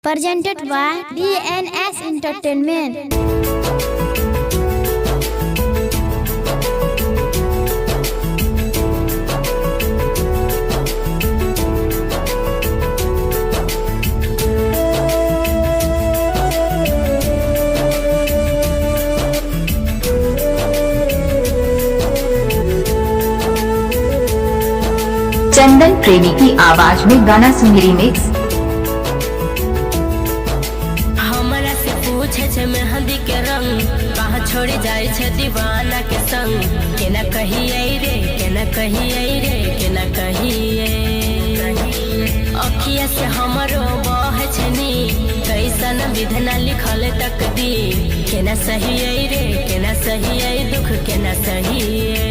Presented by DNS Entertainment. चंदन प्रेमी की आवाज में गाना सुनी रिमिक्स। हमरा से पूछे छे मेहंदी के रंग कहाँ छोड़ जाए छे दीवाना के संग। केना कहिए रे केना कहिए रे केना कहिए अखिया से हमरो बहे छे नी कैसन विधना लिखल तकदीर। केना सहिए रे केना सहिए दुख केना सहिए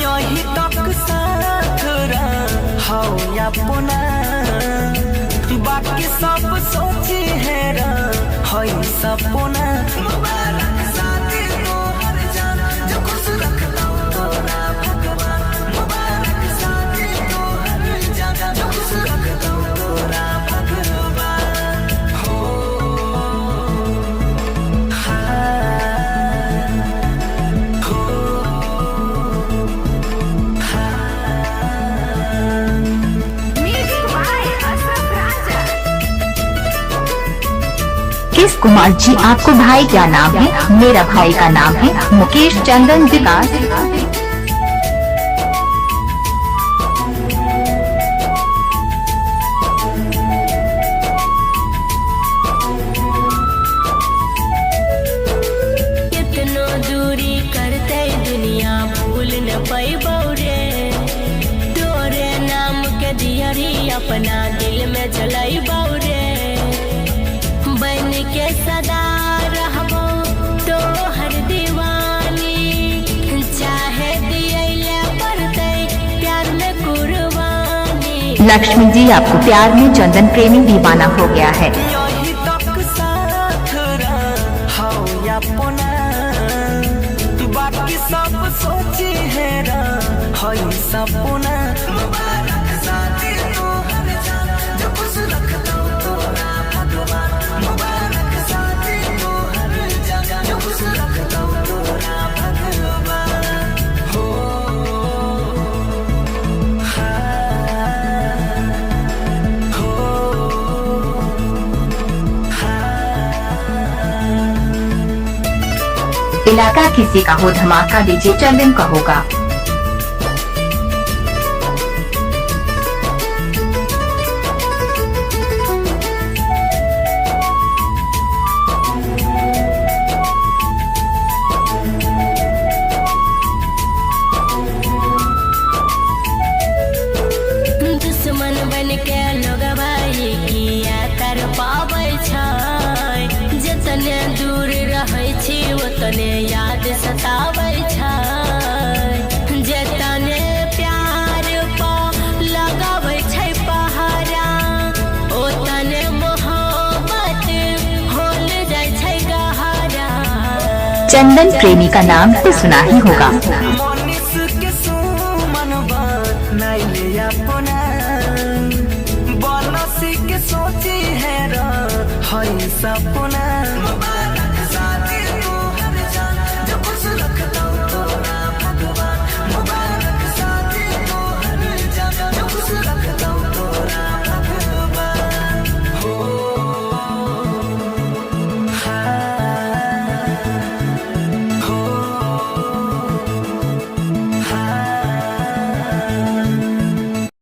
यही तक साथ रहो या पुना बाकी सब सोची है हई सपना। मुबारक शादी तोहर जाना जो खुश रखता तोरा भगवान। मुबारक शादी तोहर जाना जो खुश रखता तोरा भगवान। हो किस कुमार जी आपको भाई क्या नाम है? मेरा भाई का नाम है मुकेश चंदन विकास। कितनो दूरी करते दुनिया भूल न पैबौ रे। तोरे नाम के दियरी अपना दिल में जलैबौ रे। बन के सदा रहबो तोहर दीवानी चाहे दियैले पड़ते प्यार में कुर्बानी। लक्ष्मी जी आपको प्यार में चंदन प्रेमी दीवाना हो गया है। यही तक साथ रहो या पुना बाकी सब सोची है हई सपना। मुबारक शादी तोहर जाना जो खुश रखता तोरा भगवान। मुबारक शादी तोहर जाना जो खुश रखता तोरा भगवान। हो इलाका किसी का हो धमाका डीजे चंदन का होगा। दुश्मन बन के लोग भाई किया कर पाबै छै। जतने दूर रहै छी ओतने याद सताबै छै। जतने प्यार पा लगाबै छै पहरा ओतने मोहब्बत होल जाय छै गहरा। चंदन प्रेमी का नाम तो सुना ही होगा। मनीष के सुमन बनाइले अपना बनसी के सोची है हई सपना।